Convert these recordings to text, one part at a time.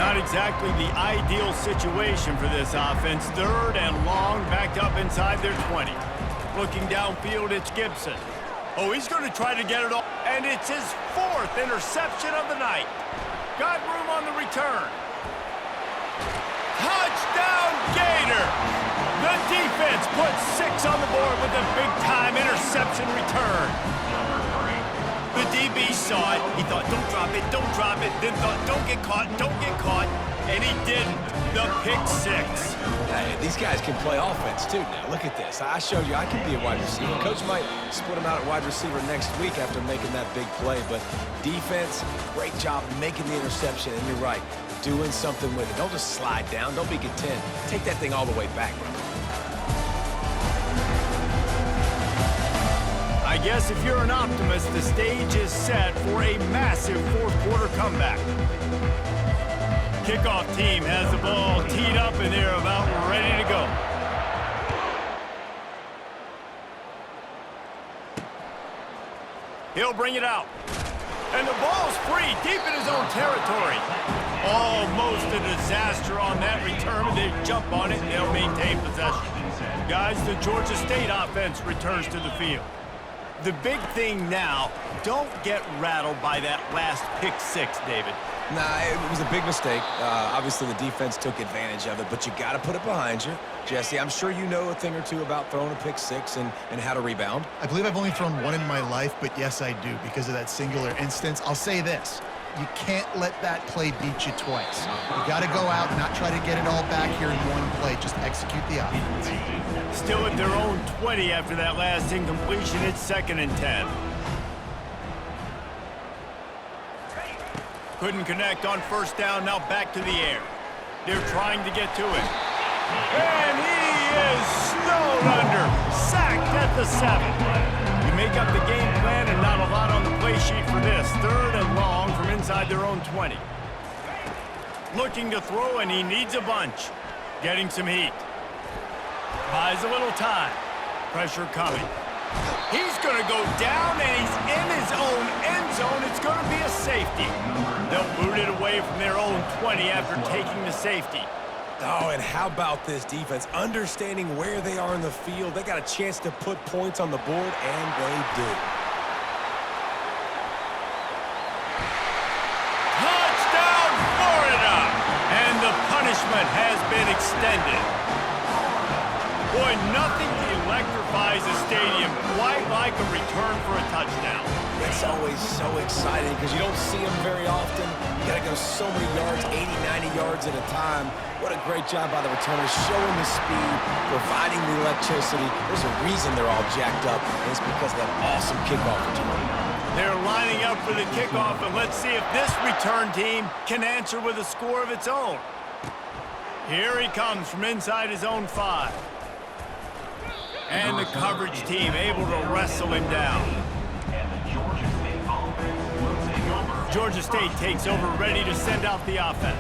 Not exactly the ideal situation for this offense. 3rd and long, backed up inside their 20. Looking downfield, it's Gibson. Oh, he's going to try to get it off, and it's his 4th interception of the night. Got room on the return. Touchdown, Gator! The defense puts 6 on the board with a big-time interception return. The DB saw it. He thought, don't drop it, don't drop it. Then thought, don't get caught, and he didn't. The pick 6. Hey, these guys can play offense, too, now. Look at this. I showed you I can be a wide receiver. Coach might split him out at wide receiver next week after making that big play. But defense, great job making the interception. And you're right, doing something with it. Don't just slide down. Don't be content. Take that thing all the way back, bro. I guess if you're an optimist, the stage is set for a massive 4th quarter comeback. Kickoff team has the ball teed up and they're about ready to go. He'll bring it out. And the ball's free, deep in his own territory. Almost a disaster on that return, but they jump on it and they'll maintain possession. Guys, the Georgia State offense returns to the field. The big thing now, don't get rattled by that last pick 6, David. Nah, it was a big mistake. Obviously, the defense took advantage of it, but you got to put it behind you. Jesse, I'm sure you know a thing or two about throwing a pick 6 and how to rebound. I believe I've only thrown 1 in my life, but yes, I do, because of that singular instance. I'll say this. You can't let that play beat you twice. You got to go out and not try to get it all back here in one play. Just execute the offense. Still at their own 20 after that last incompletion. It's 2nd and 10. Couldn't connect on 1st down. Now back to the air. They're trying to get to it. And he is snowed under. Sacked at the 7. You make up the game plan and not a lot on the play sheet for this. 3rd and long from inside their own 20. Looking to throw, and he needs a bunch. Getting some heat. Buys a little time. Pressure coming. He's going to go down, and he's in his own end zone. It's going to be a safety. They'll boot it away from their own 20 after taking the safety. Oh, and how about this defense? Understanding where they are in the field. They got a chance to put points on the board, and they do. Touchdown, Florida! And the punishment has been extended. Boy, nothing electrifies a stadium quite like a return for a touchdown. It's always so exciting because you don't see them very often. You got to go so many yards, 80, 90 yards at a time. What a great job by the returners, showing the speed, providing the electricity. There's a reason they're all jacked up, and it's because of that awesome kickoff return. They're lining up for the kickoff, and let's see if this return team can answer with a score of its own. Here he comes from inside his own 5. And the coverage team able to wrestle him down. Georgia State takes over, ready to send out the offense.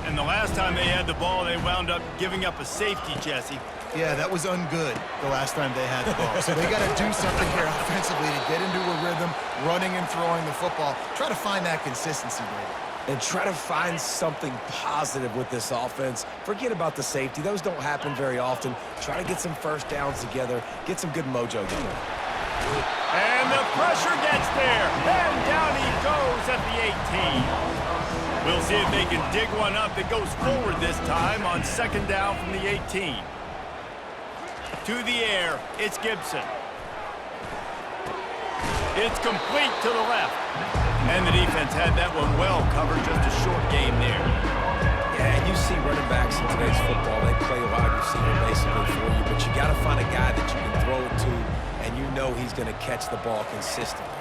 And the last time they had the ball, they wound up giving up a safety, Jesse. Yeah, that was ungood the last time they had the ball. So they got to do something here offensively to get into a rhythm, running and throwing the football. Try to find that consistency, David. And try to find something positive with this offense. Forget about the safety. Those don't happen very often. Try to get some 1st downs together. Get some good mojo going. And the pressure gets there. And down he goes at the 18. We'll see if they can dig one up that goes forward this time on 2nd down from the 18. To the air, it's Gibson. It's complete to the left. And the defense had that one well covered, just a short game there. Yeah, and you see running backs in today's football, they play wide receiver basically for you, but you got to find a guy that you can throw it to, and you know he's going to catch the ball consistently.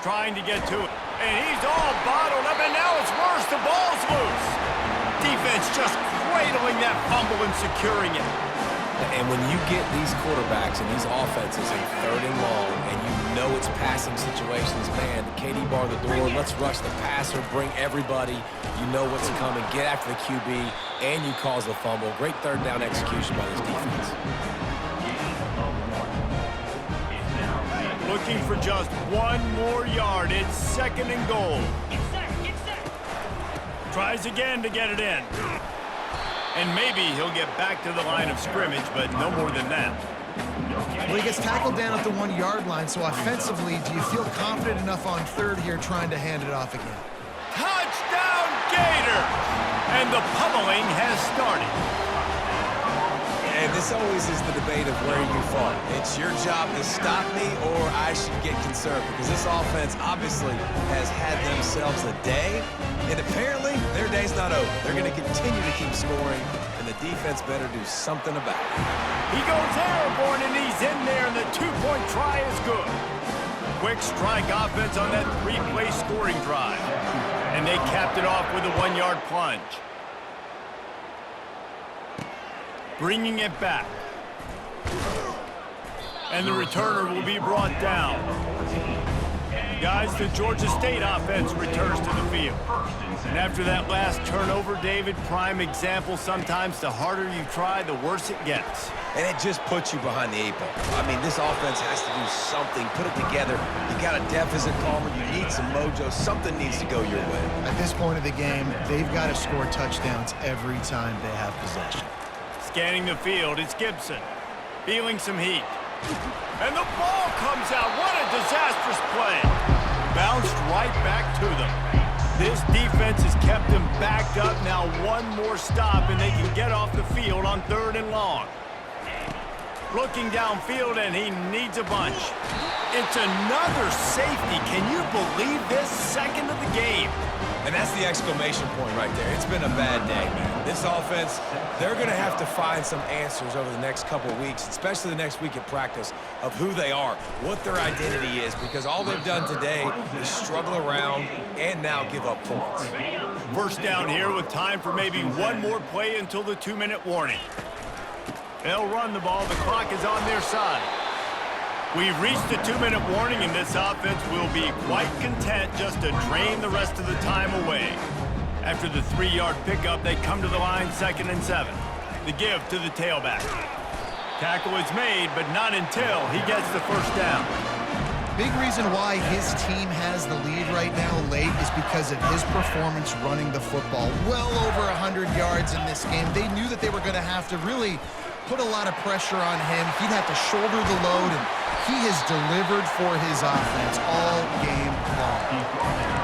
Trying to get to it, and he's all bottled up, and now it's worse, the ball's loose. Defense just cradling that fumble and securing it. And when you get these quarterbacks and these offenses in 3rd and long, and you know it's passing situations, man, KD bar the door, let's rush the passer, bring everybody. You know what's coming, get after the QB, and you cause the fumble. Great 3rd down execution by this defense. Looking for just 1 more yard. It's 2nd and goal. Tries again to get it in. And maybe he'll get back to the line of scrimmage, but no more than that. Well, he gets tackled down at the 1-yard line, so offensively, do you feel confident enough on third here trying to hand it off again? Touchdown, Gators! And the pummeling has started. And this always is the debate of where you fall. It's your job to stop me or I should get concerned because this offense obviously has had themselves a day, and apparently their day's not over. They're going to continue to keep scoring, and the defense better do something about it. He goes airborne, and he's in there, and the two-point try is good. Quick strike offense on that three-play scoring drive. And they capped it off with a 1-yard plunge. Bringing it back. And the returner will be brought down. Guys, the Georgia State offense returns to the field. And after that last turnover, David, prime example, sometimes the harder you try, the worse it gets. And it just puts you behind the 8 ball. I mean, this offense has to do something, put it together. You got a deficit, Palmer. You need some mojo. Something needs to go your way. At this point of the game, they've got to score touchdowns every time they have possession. Scanning the field, it's Gibson. Feeling some heat. And the ball comes out. What a disastrous play. Bounced right back to them. This defense has kept them backed up. Now one more stop, and they can get off the field on 3rd and long. Looking downfield, and he needs a bunch. It's another safety. Can you believe this? Second of the game. And that's the exclamation point right there. It's been a bad day, man. This offense, they're going to have to find some answers over the next couple of weeks, especially the next week at practice, of who they are, what their identity is, because all they've done today is struggle around and now give up points. First down here with time for maybe one more play until the 2-minute warning. They'll run the ball. The clock is on their side. We've reached the 2-minute warning, and this offense will be quite content just to drain the rest of the time away. After the 3-yard pickup, they come to the line 2nd and 7. The give to the tailback. Tackle is made, but not until he gets the first down. Big reason why his team has the lead right now late is because of his performance running the football. Well over 100 yards in this game. They knew that they were going to have to really put a lot of pressure on him. He'd have to shoulder the load, and he has delivered for his offense all game long.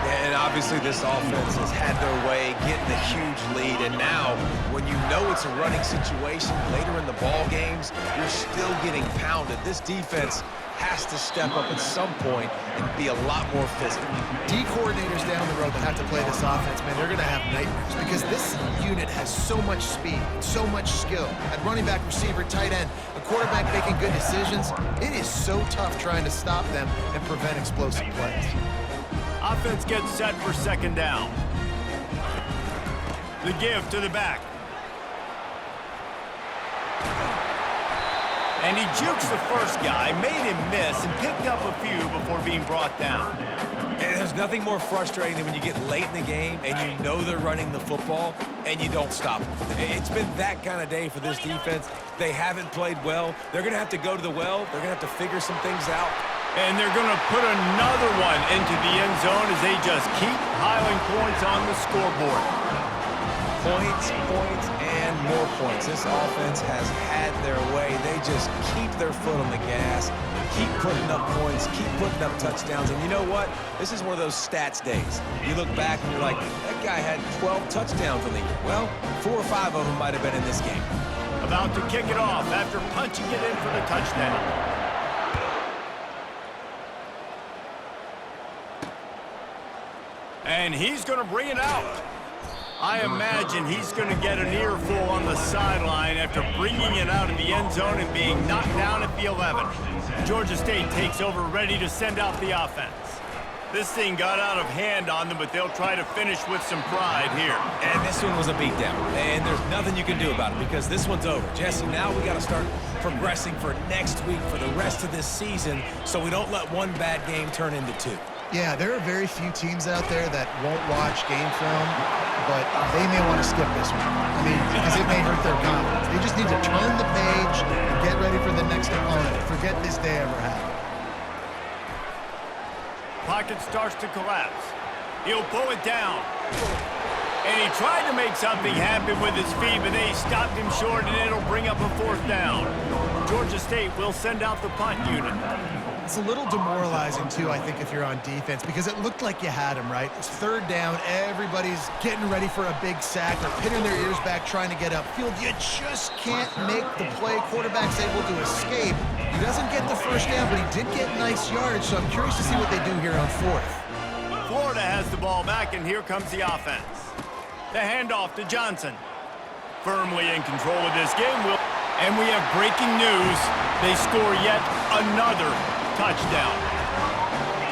And obviously this offense has had their way, getting a huge lead, and now when you know it's a running situation later in the ball games, you're still getting pounded. This defense has to step up at some point and be a lot more physical. D coordinators down the road that have to play this offense, man, they're going to have nightmares because this unit has so much speed, so much skill. At running back, receiver, tight end, a quarterback making good decisions, it is so tough trying to stop them and prevent explosive plays. Offense gets set for 2nd down. The give to the back. And he jukes the first guy, made him miss, and picked up a few before being brought down. And there's nothing more frustrating than when you get late in the game and you know they're running the football and you don't stop them. It's been that kind of day for this defense. They haven't played well. They're going to have to go to the well. They're going to have to figure some things out. And they're going to put another one into the end zone as they just keep piling points on the scoreboard. Points, points, and more points. This offense has had their way. They just keep their foot on the gas, keep putting up points, keep putting up touchdowns. And you know what? This is one of those stats days. You look back and you're like, that guy had 12 touchdowns in the year. Well, 4 or 5 of them might have been in this game. About to kick it off after punching it in for the touchdown. And he's going to bring it out. I imagine he's going to get an earful on the sideline after bringing it out of the end zone and being knocked down at the 11. Georgia State takes over, ready to send out the offense. This thing got out of hand on them, but they'll try to finish with some pride here. And this one was a beatdown, and there's nothing you can do about it because this one's over. Jesse, now we got to start progressing for next week for the rest of this season so we don't let one bad game turn into 2. Yeah, there are very few teams out there that won't watch game film, but they may want to skip this one. I mean, because it may hurt their confidence. They just need to turn the page and get ready for the next opponent. Forget this day ever happened. Pocket starts to collapse. He'll pull it down. And he tried to make something happen with his feet, but they stopped him short, and it'll bring up a 4th down. Georgia State will send out the punt unit. It's a little demoralizing, too, I think, if you're on defense, because it looked like you had him, right? It's 3rd down. Everybody's getting ready for a big sack. They're pinning their ears back, trying to get upfield. You just can't make the play. Quarterback's able to escape. He doesn't get the 1st down, but he did get nice yards, so I'm curious to see what they do here on 4th. Florida has the ball back, and here comes the offense. The handoff to Johnson. Firmly in control of this game. And we have breaking news. They score yet another touchdown.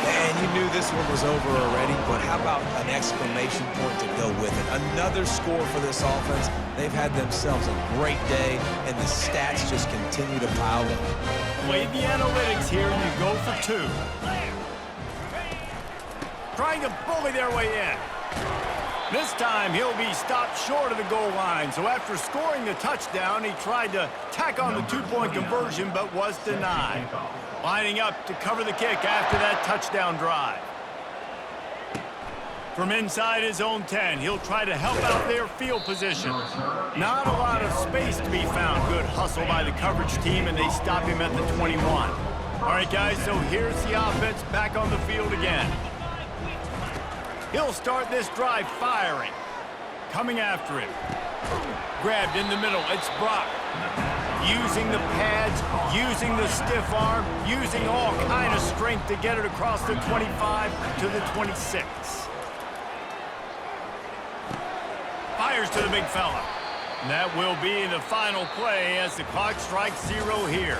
Man, you knew this one was over already, but how about an exclamation point to go with it? Another score for this offense. They've had themselves a great day, and the stats just continue to pile up. Play the analytics here, and you go for 2. Trying to bully their way in. This time, he'll be stopped short of the goal line. So after scoring the touchdown, he tried to tack on the 2-point conversion, but was denied. Lining up to cover the kick after that touchdown drive. From inside his own 10, he'll try to help out their field position. Not a lot of space to be found. Good hustle by the coverage team, and they stop him at the 21. All right, guys, so here's the offense back on the field again. He'll start this drive firing. Coming after him. Grabbed in the middle. It's Brock. Using the pads, using the stiff arm, using all kind of strength to get it across the 25 to the 26. Fires to the big fella. And that will be the final play as the clock strikes 0 here.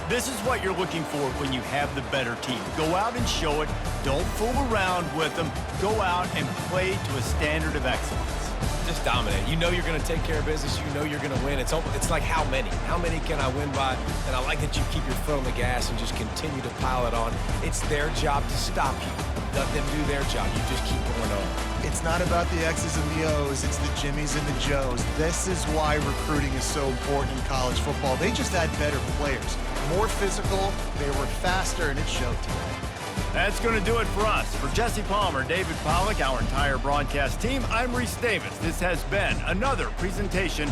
This is what you're looking for when you have the better team. Go out and show it. Don't fool around with them. Go out and play to a standard of excellence. Just dominate. You know you're going to take care of business. You know you're going to win. It's like how many? How many can I win by? And I like that you keep your foot on the gas and just continue to pile it on. It's their job to stop you. Let them do their job. You just keep going on. It's not about the X's and the O's. It's the Jimmies and the Joes. This is why recruiting is so important in college football. They just had better players. More physical, they were faster, and it showed today. That's going to do it for us. For Jesse Palmer, David Pollack, our entire broadcast team, I'm Reese Davis. This has been another presentation